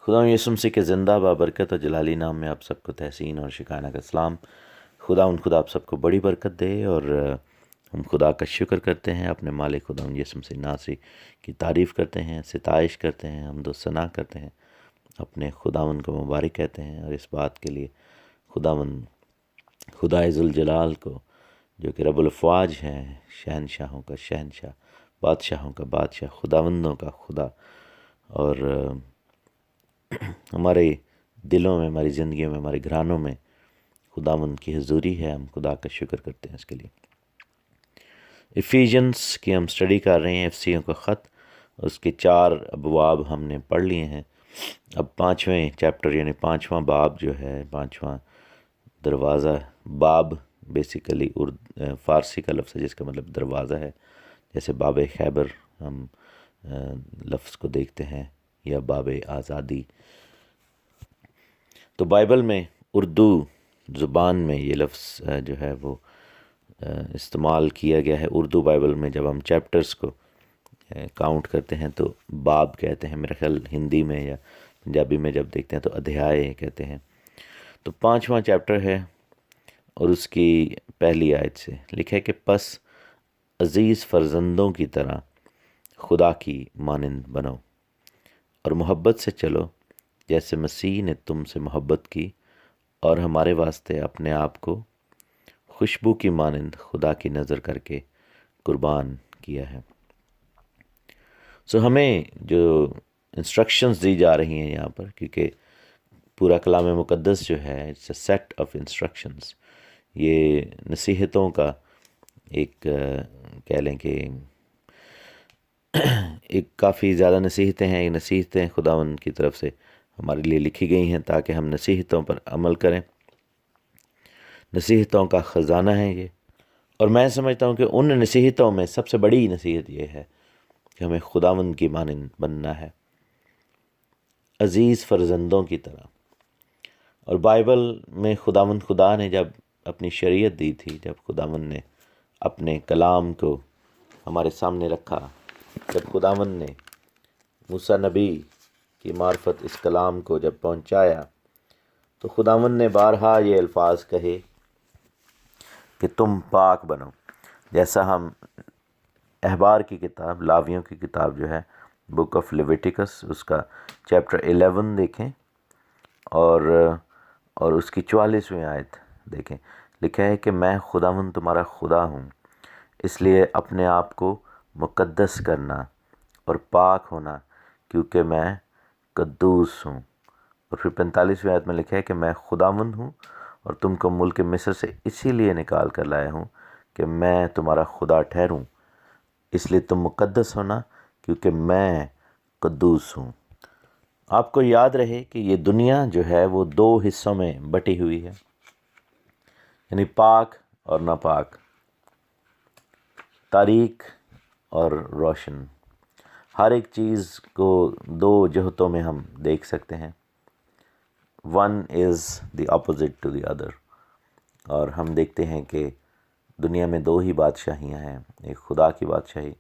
خدا یسوع مسیح کے زندہ بابرکت اور جلالی نام میں آپ سب کو تحسین اور شکرانہ کا سلام۔ خدا آپ سب کو بڑی برکت دے، اور ہم خدا کا شکر کرتے ہیں، اپنے مالک خدا یسوع مسیح ناصری کی تعریف کرتے ہیں، ستائش کرتے ہیں، حمد و ثنا کرتے ہیں، اپنے خداوند کو مبارک کہتے ہیں، اور اس بات کے لیے خدا ذوالجلال کو، جو کہ رب الافواج ہیں، شہنشاہوں کا شہنشاہ، بادشاہوں کا بادشاہ، خداوندوں کا خدا، اور ہمارے دلوں میں، ہماری زندگیوں میں، ہمارے گھرانوں میں خداوند کی حضوری ہے۔ ہم خدا کا شکر کرتے ہیں اس کے لیے۔ افیژنس کی ہم سٹڈی کر رہے ہیں، افسیوں کا خط، اس کے 4 ابواب ہم نے پڑھ لیے ہیں۔ اب 5ویں چیپٹر یعنی 5واں باب جو ہے، 5واں دروازہ، باب بیسیکلی فارسی کا لفظ ہے جس کا مطلب دروازہ ہے، جیسے باب خیبر ہم لفظ کو دیکھتے ہیں، یا باب آزادی۔ تو بائبل میں اردو زبان میں یہ لفظ جو ہے وہ استعمال کیا گیا ہے۔ اردو بائبل میں جب ہم چیپٹرز کو کاؤنٹ کرتے ہیں تو باب کہتے ہیں، میرا خیال ہندی میں یا پنجابی میں جب دیکھتے ہیں تو ادھیائے کہتے ہیں۔ تو 5واں چیپٹر ہے، اور اس کی پہلی آیت سے لکھا ہے کہ پس عزیز فرزندوں کی طرح خدا کی مانند بنو، اور محبت سے چلو جیسے مسیح نے تم سے محبت کی، اور ہمارے واسطے اپنے آپ کو خوشبو کی مانند خدا کی نظر کر کے قربان کیا ہے۔ ہمیں جو انسٹرکشنز دی جا رہی ہیں یہاں پر، کیونکہ پورا کلام مقدس جو ہے it's a set of instructions, یہ نصیحتوں کا ایک کہہ لیں کہ ایک کافی زیادہ نصیحتیں ہیں، یہ نصیحتیں خداوند کی طرف سے ہمارے لیے لکھی گئی ہیں تاکہ ہم نصیحتوں پر عمل کریں۔ نصیحتوں کا خزانہ ہے یہ، اور میں سمجھتا ہوں کہ ان نصیحتوں میں سب سے بڑی نصیحت یہ ہے کہ ہمیں خداوند کی مانند بننا ہے، عزیز فرزندوں کی طرح۔ اور بائبل میں خدا نے جب اپنی شریعت دی تھی، جب خداوند نے اپنے کلام کو ہمارے سامنے رکھا، جب خداوند نے موسیٰ نبی کی معرفت اس کلام کو جب پہنچایا، تو خداوند نے بارہا یہ الفاظ کہے کہ تم پاک بنو، جیسا ہم احبار کی کتاب، لاویوں کی کتاب جو ہے، بک آف لیویٹیکس، اس کا چیپٹر 11 دیکھیں، اور اس کی 44ویں آیت دیکھیں۔ لکھا ہے کہ میں خداوند تمہارا خدا ہوں، اس لیے اپنے آپ کو مقدس کرنا اور پاک ہونا، کیونکہ میں قدوس ہوں۔ اور پھر 45ویں آیت میں لکھا ہے کہ میں خداوند ہوں اور تم کو ملک مصر سے اسی لیے نکال کر لایا ہوں کہ میں تمہارا خدا ٹھہروں، اس لیے تم مقدس ہونا کیونکہ میں قدوس ہوں۔ آپ کو یاد رہے کہ یہ دنیا جو ہے وہ 2 حصوں میں بٹی ہوئی ہے، یعنی پاک اور ناپاک، تاریک اور روشن۔ ہر ایک چیز کو 2 جہتوں میں ہم دیکھ سکتے ہیں، one is the opposite to the other. اور ہم دیکھتے ہیں کہ دنیا میں 2 ہی بادشاہیاں ہیں، ایک خدا کی بادشاہی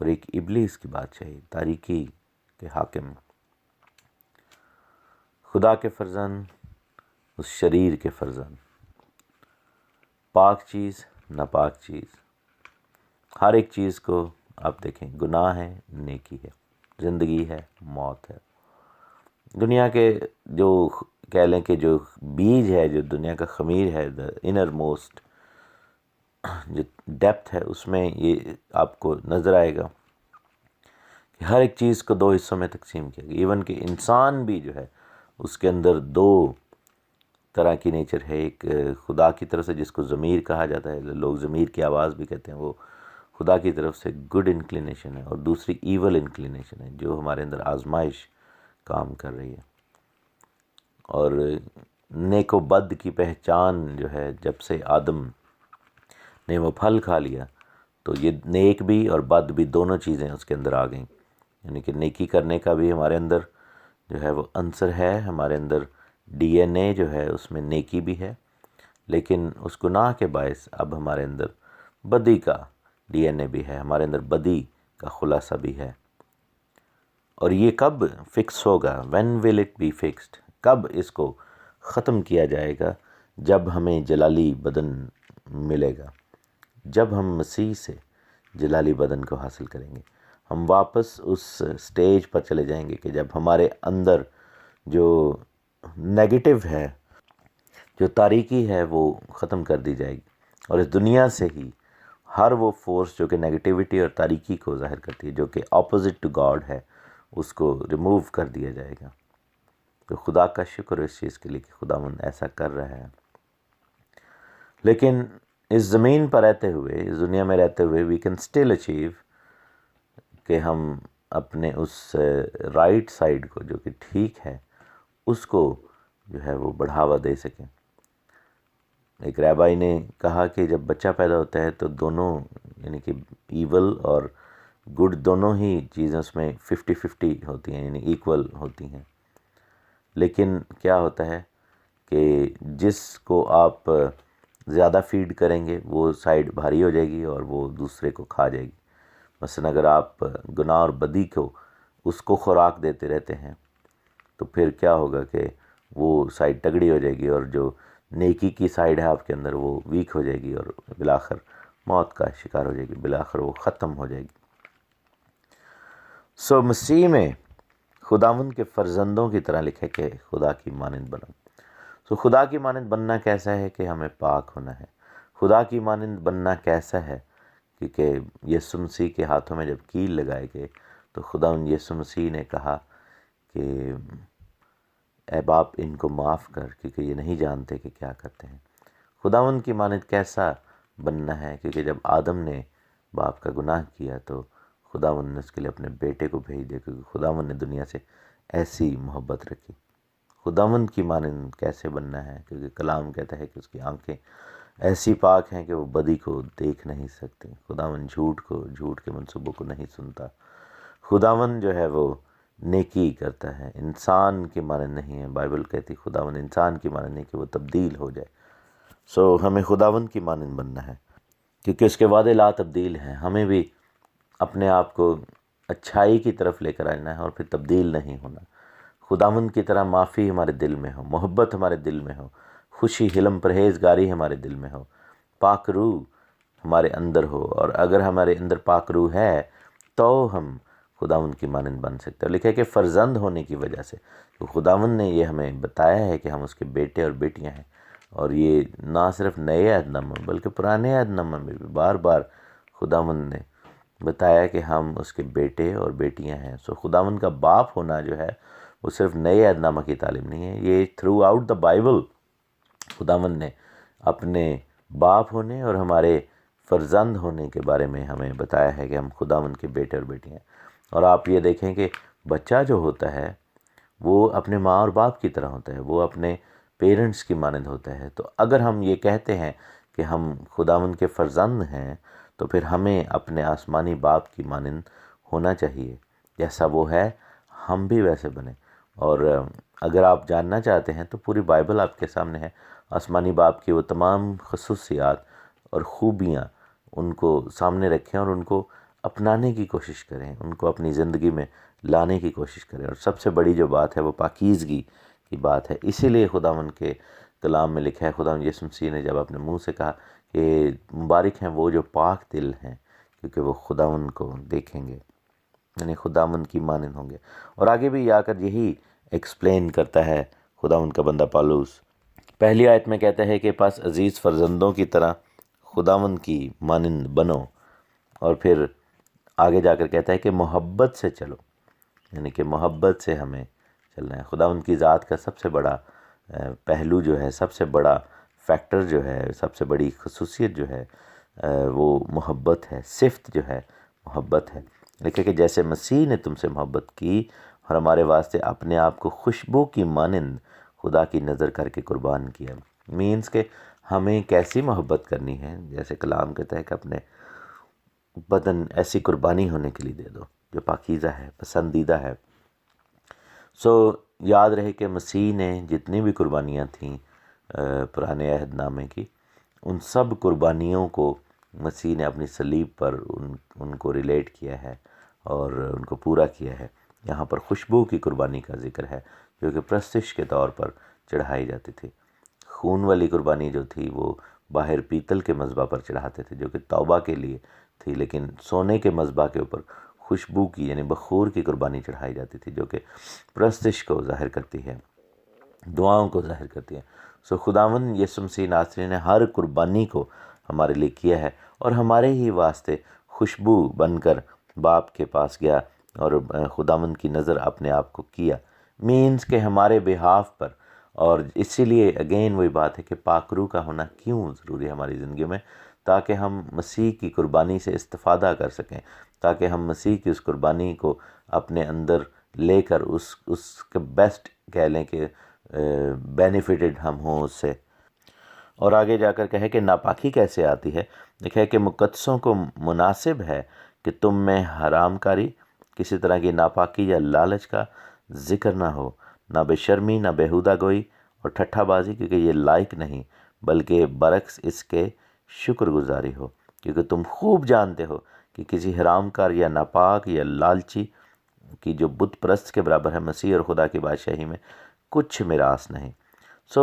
اور ایک ابلیس کی بادشاہی، تاریکی کے حاکم، خدا کے فرزند، اس شریر کے فرزند، پاک چیز، ناپاک چیز۔ ہر ایک چیز کو آپ دیکھیں، گناہ ہے، نیکی ہے، زندگی ہے، موت ہے۔ دنیا کے جو کہہ لیں کہ جو بیج ہے، جو دنیا کا خمیر ہے، دا انر موسٹ جو ڈیپتھ ہے، اس میں یہ آپ کو نظر آئے گا کہ ہر ایک چیز کو 2 حصوں میں تقسیم کیا گیا۔ ایون کہ انسان بھی جو ہے اس کے اندر 2 طرح کی نیچر ہے، ایک خدا کی طرف سے جس کو ضمیر کہا جاتا ہے، لوگ ضمیر کی آواز بھی کہتے ہیں، وہ خدا کی طرف سے گڈ انکلینیشن ہے، اور دوسری ایول انکلینیشن ہے جو ہمارے اندر آزمائش کام کر رہی ہے۔ اور نیک و بد کی پہچان جو ہے، جب سے آدم نے وہ پھل کھا لیا تو یہ نیک بھی اور بد بھی دونوں چیزیں اس کے اندر آ گئیں، یعنی کہ نیکی کرنے کا بھی ہمارے اندر جو ہے وہ عنصر ہے، ہمارے اندر ڈی این اے جو ہے اس میں نیکی بھی ہے، لیکن اس گناہ کے باعث اب ہمارے اندر بدی کا ڈی این اے بھی ہے، ہمارے اندر بدی کا خلاصہ بھی ہے۔ اور یہ کب فکس ہوگا؟ When will it be fixed? کب اس کو ختم کیا جائے گا؟ جب ہمیں جلالی بدن ملے گا، جب ہم مسیح سے جلالی بدن کو حاصل کریں گے، ہم واپس اس سٹیج پر چلے جائیں گے کہ جب ہمارے اندر جو نیگیٹو ہے، جو تاریکی ہے، وہ ختم کر دی جائے گی، اور اس دنیا سے ہی ہر وہ فورس جو کہ نیگیٹیوٹی اور تاریکی کو ظاہر کرتی ہے، جو کہ اپوزٹ ٹو گاڈ ہے، اس کو ریموو کر دیا جائے گا۔ تو خدا کا شکر ہے اس چیز کے لیے کہ خداوند ایسا کر رہا ہے۔ لیکن اس زمین پر رہتے ہوئے، اس دنیا میں رہتے ہوئے، وی کین اسٹل اچیو کہ ہم اپنے اس رائٹ سائڈ کو جو کہ ٹھیک ہے، اس کو جو ہے وہ بڑھاوا دے سکیں۔ ایک رہبائی نے کہا کہ جب بچہ پیدا ہوتا ہے تو دونوں، یعنی کہ ایول اور گڈ، دونوں ہی چیزیں اس میں 50-50 ہوتی ہیں، یعنی ایکول ہوتی ہیں۔ لیکن کیا ہوتا ہے کہ جس کو آپ زیادہ فیڈ کریں گے وہ سائڈ بھاری ہو جائے گی اور وہ دوسرے کو کھا جائے گی۔ مثلا اگر آپ گناہ اور بدی کو اس کو خوراک دیتے رہتے ہیں تو پھر کیا ہوگا کہ وہ سائڈ تگڑی ہو جائے گی، اور جو نیکی کی سائڈ ہے آپ کے اندر وہ ویک ہو جائے گی، اور بالآخر موت کا شکار ہو جائے گی، بالآخر وہ ختم ہو جائے گی۔ مسیح میں خداوند کے فرزندوں کی طرح لکھے کہ خدا کی مانند بنو۔ خدا کی مانند بننا کیسا ہے؟ کہ ہمیں پاک ہونا ہے۔ خدا کی مانند بننا کیسا ہے؟ کیونکہ یسوع مسیح کے ہاتھوں میں جب کیل لگائے گئے تو خداوند یسوع مسیح نے کہا کہ اے باپ ان کو معاف کر، کیونکہ یہ نہیں جانتے کہ کیا کرتے ہیں۔ خداوند کی مانند کیسا بننا ہے؟ کیونکہ جب آدم نے باپ کا گناہ کیا تو خداوند نے اس کے لیے اپنے بیٹے کو بھیج دیا، کیونکہ خداوند نے دنیا سے ایسی محبت رکھی۔ خداوند کی مانند کیسے بننا ہے؟ کیونکہ کلام کہتا ہے کہ اس کی آنکھیں ایسی پاک ہیں کہ وہ بدی کو دیکھ نہیں سکتی۔ خداوند جھوٹ کے منصوبوں کو نہیں سنتا۔ خداوند جو ہے وہ نیکی کرتا ہے، انسان کی مانند نہیں ہے۔ بائبل کہتی خداوند انسان کی مانند نہیں کہ وہ تبدیل ہو جائے۔ ہمیں خداوند کی مانند بننا ہے، کیونکہ اس کے وعدے لا تبدیل ہیں۔ ہمیں بھی اپنے آپ کو اچھائی کی طرف لے کر آنا ہے اور پھر تبدیل نہیں ہونا۔ خداوند کی طرح معافی ہمارے دل میں ہو، محبت ہمارے دل میں ہو، خوشی، حلم، پرہیزگاری ہمارے دل میں ہو، پاک روح ہمارے اندر ہو، اور اگر ہمارے اندر پاک روح ہے تو ہم خداوند کی مانند بن سکتے ہیں۔ لکھا ہے کہ فرزند ہونے کی وجہ سے، تو خداوند نے یہ ہمیں بتایا ہے کہ ہم اس کے بیٹے اور بیٹیاں ہیں، اور یہ نہ صرف نئے عہد نامہ بلکہ پرانے عہد نامہ میں بھی بار بار خداوند نے بتایا کہ ہم اس کے بیٹے اور بیٹیاں ہیں۔ خداوند کا باپ ہونا جو ہے وہ صرف نئے عہد نامہ کی تعلیم نہیں ہے، یہ تھرو آؤٹ دا بائبل خداوند نے اپنے باپ ہونے اور ہمارے فرزند ہونے کے بارے میں ہمیں بتایا ہے کہ ہم خداوند کے بیٹے اور بیٹیاں ہیں۔ اور آپ یہ دیکھیں کہ بچہ جو ہوتا ہے وہ اپنے ماں اور باپ کی طرح ہوتا ہے، وہ اپنے پیرنٹس کی مانند ہوتا ہے۔ تو اگر ہم یہ کہتے ہیں کہ ہم خداوند کے فرزند ہیں تو پھر ہمیں اپنے آسمانی باپ کی مانند ہونا چاہیے، جیسا وہ ہے ہم بھی ویسے بنیں۔ اور اگر آپ جاننا چاہتے ہیں تو پوری بائبل آپ کے سامنے ہے، آسمانی باپ کی وہ تمام خصوصیات اور خوبیاں ان کو سامنے رکھیں اور ان کو اپنانے کی کوشش کریں، ان کو اپنی زندگی میں لانے کی کوشش کریں۔ اور سب سے بڑی جو بات ہے وہ پاکیزگی کی بات ہے۔ اسی لیے خداوند کے کلام میں لکھا ہے، خداوند یسوع مسیح نے جب اپنے منہ سے کہا کہ مبارک ہیں وہ جو پاک دل ہیں، کیونکہ وہ خداوند کو دیکھیں گے، یعنی خداوند کی مانند ہوں گے۔ اور آگے بھی آ کر یہی ایکسپلین کرتا ہے خداوند کا بندہ پالوس۔ پہلی آیت میں کہتا ہے کہ پس عزیز فرزندوں کی طرح خداوند کی مانند بنو، اور پھر آگے جا کر کہتا ہے کہ محبت سے چلو، یعنی کہ محبت سے ہمیں چلنا ہے۔ خداوند کی ذات کا سب سے بڑا پہلو جو ہے، سب سے بڑا فیکٹر جو ہے، سب سے بڑی خصوصیت جو ہے وہ محبت ہے، صفت جو ہے محبت ہے۔ لکھے کہ جیسے مسیح نے تم سے محبت کی اور ہمارے واسطے اپنے آپ کو خوشبو کی مانند خدا کی نظر کر کے قربان کیا۔ مینس کہ ہمیں کیسی محبت کرنی ہے؟ جیسے کلام کہتا ہے کہ اپنے بدن ایسی قربانی ہونے کے لیے دے دو جو پاکیزہ ہے، پسندیدہ ہے۔ یاد رہے کہ مسیح نے جتنی بھی قربانیاں تھیں پرانے عہد نامے کی، ان سب قربانیوں کو مسیح نے اپنی صلیب پر ان کو ریلیٹ کیا ہے اور ان کو پورا کیا ہے۔ یہاں پر خوشبو کی قربانی کا ذکر ہے جو کہ پرستش کے طور پر چڑھائی جاتی تھی۔ خون والی قربانی جو تھی وہ باہر پیتل کے مذبح پر چڑھاتے تھے جو کہ توبہ کے لیے تھی، لیکن سونے کے مذبح کے اوپر خوشبو کی یعنی بخور کی قربانی چڑھائی جاتی تھی جو کہ پرستش کو ظاہر کرتی ہے، دعاؤں کو ظاہر کرتی ہے۔ سو خداوند یسوع مسیح ناصری نے ہر قربانی کو ہمارے لیے کیا ہے اور ہمارے ہی واسطے خوشبو بن کر باپ کے پاس گیا اور خداوند کی نظر اپنے آپ کو کیا، مینز کہ ہمارے بہاف پر۔ اور اسی لیے اگین وہی بات ہے کہ پاک روح کا ہونا کیوں ضروری ہے ہماری زندگی میں، تاکہ ہم مسیح کی قربانی سے استفادہ کر سکیں، تاکہ ہم مسیح کی اس قربانی کو اپنے اندر لے کر اس کے بیسٹ کہہ لیں کہ بینیفٹڈ ہم ہوں اس سے۔ اور آگے جا کر کہے کہ ناپاکی کیسے آتی ہے، دیکھے کہ مقدسوں کو مناسب ہے کہ تم میں حرام کاری، کسی طرح کی ناپاکی یا لالچ کا ذکر نہ ہو، نہ بے شرمی، نہ بیہودہ گوئی اور ٹھٹھا بازی، کیونکہ یہ لائق نہیں، بلکہ برعکس اس کے شکر گزاری ہو، کیونکہ تم خوب جانتے ہو کہ کسی حرام کار یا ناپاک یا لالچی کی جو بت پرست کے برابر ہے مسیح اور خدا کی بادشاہی میں کچھ میراث نہیں۔ سو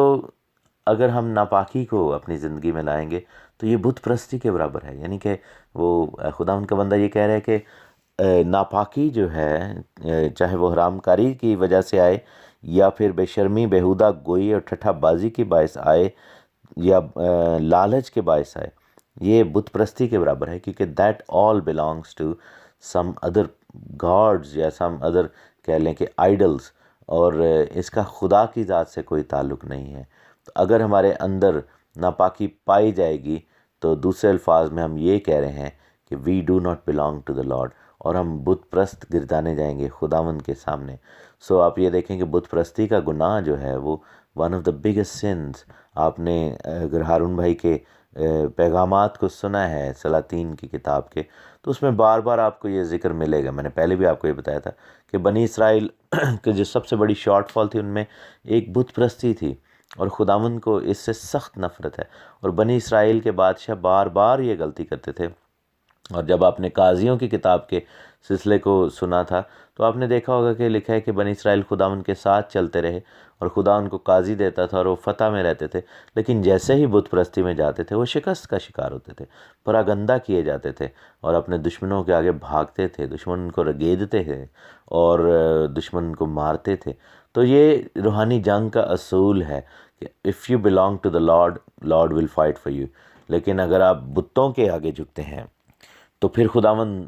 اگر ہم ناپاکی کو اپنی زندگی میں لائیں گے تو یہ بت پرستی کے برابر ہے، یعنی کہ وہ خدا ان کا بندہ یہ کہہ رہا ہے کہ ناپاکی جو ہے چاہے وہ حرام کاری کی وجہ سے آئے یا پھر بے شرمی، بیہودہ گوئی اور ٹھٹھا بازی کی باعث آئے یا لالچ کے باعث آئے، یہ بت پرستی کے برابر ہے، کیونکہ that all belongs to some other gods یا سم ادر کہہ لیں کہ آئیڈلز، اور اس کا خدا کی ذات سے کوئی تعلق نہیں ہے۔ تو اگر ہمارے اندر ناپاکی پائی جائے گی تو دوسرے الفاظ میں ہم یہ کہہ رہے ہیں کہ we do not belong to the Lord, اور ہم بت پرست گردانے جائیں گے خداوند کے سامنے۔ سو آپ یہ دیکھیں کہ بت پرستی کا گناہ جو ہے وہ one of the biggest since. آپ نے اگر ہارون بھائی کے پیغامات کو سنا ہے سلاطین کی کتاب کے، تو اس میں بار بار آپ کو یہ ذکر ملے گا۔ میں نے پہلے بھی آپ کو یہ بتایا تھا کہ بنی اسرائیل کے جو سب سے بڑی شارٹ فال تھی ان میں ایک بت پرستی تھی، اور خداوند کو اس سے سخت نفرت ہے، اور بنی اسرائیل کے بادشاہ بار بار یہ غلطی کرتے تھے۔ اور جب آپ نے قاضیوں کی کتاب کے سلسلے کو سنا تھا تو آپ نے دیکھا ہوگا کہ لکھا ہے کہ بنی اسرائیل خداوند کے ساتھ چلتے رہے اور خدا ان کو قاضی دیتا تھا اور وہ فتح میں رہتے تھے، لیکن جیسے ہی بت پرستی میں جاتے تھے وہ شکست کا شکار ہوتے تھے، پراگندہ کیے جاتے تھے اور اپنے دشمنوں کے آگے بھاگتے تھے، دشمن ان کو رگیدتے تھے اور دشمن ان کو مارتے تھے۔ تو یہ روحانی جنگ کا اصول ہے کہ if you belong to the Lord, Lord will fight for you, لیکن اگر آپ بتوں کے آگے جھکتے ہیں تو پھر خداوند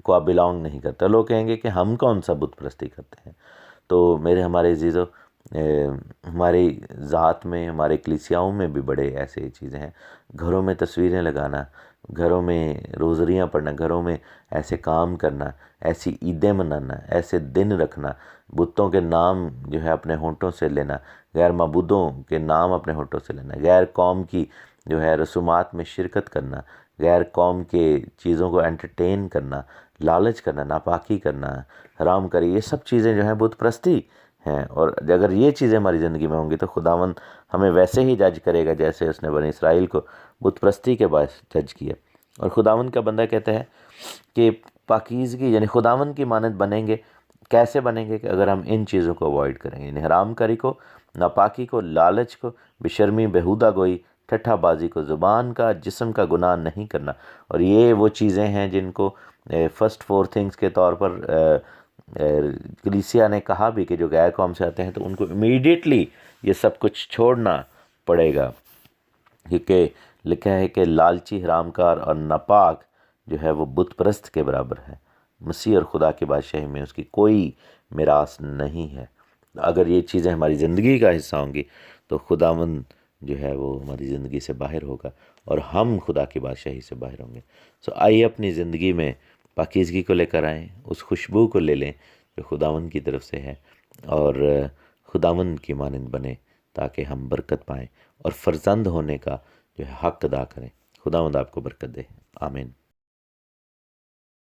کو آپ belong نہیں کرتے۔ لوگ کہیں گے کہ ہم کون سا بت پرستی کرتے ہیں؟ تو ہمارے عزیزو، ہماری ذات میں، ہمارے کلیسیاؤں میں بھی بڑے ایسے چیزیں ہیں، گھروں میں تصویریں لگانا، گھروں میں روزریاں پڑھنا، گھروں میں ایسے کام کرنا، ایسی عیدیں منانا، ایسے دن رکھنا، بتوں کے نام جو ہے اپنے ہونٹوں سے لینا، غیر معبودوں کے نام اپنے ہونٹوں سے لینا، غیر قوم کی جو ہے رسومات میں شرکت کرنا، غیر قوم کے چیزوں کو انٹرٹین کرنا، لالچ کرنا، ناپاکی کرنا، حرام کاری، یہ سب چیزیں جو ہیں بت پرستی ہیں۔ اور اگر یہ چیزیں ہماری زندگی میں ہوں گی تو خداوند ہمیں ویسے ہی جج کرے گا جیسے اس نے بنی اسرائیل کو بت پرستی کے باعث جج کیا۔ اور خداوند کا بندہ کہتا ہے کہ پاکیزگی یعنی خداوند کی مانند بنیں گے، کیسے بنیں گے؟ کہ اگر ہم ان چیزوں کو اوائڈ کریں گے، یعنی حرام کاری کو، ناپاکی کو، لالچ کو، بے شرمی، بیہودہ گوئی، ٹھٹھا بازی کو، زبان کا، جسم کا گناہ نہیں کرنا۔ اور یہ وہ چیزیں ہیں جن کو فرسٹ 4 تھنگس کے طور پر کلیسیا نے کہا بھی کہ جو غیر قوم سے آتے ہیں تو ان کو امیڈیٹلی یہ سب کچھ چھوڑنا پڑے گا، کیونکہ لکھا ہے کہ لالچی، حرام کار اور ناپاک جو ہے وہ بت پرست کے برابر ہے، مسیح اور خدا کی بادشاہی میں اس کی کوئی میراث نہیں ہے۔ اگر یہ چیزیں ہماری زندگی کا حصہ ہوں گی تو خداوند جو ہے وہ ہماری زندگی سے باہر ہوگا اور ہم خدا کی بادشاہی سے باہر ہوں گے۔ سو آئیے اپنی زندگی میں پاکیزگی کو لے کر آئیں، اس خوشبو کو لے لیں جو خداوند کی طرف سے ہے، اور خداوند کی مانند بنیں تاکہ ہم برکت پائیں اور فرزند ہونے کا جو ہے حق ادا کریں۔ خداوند آپ کو برکت دے، آمین۔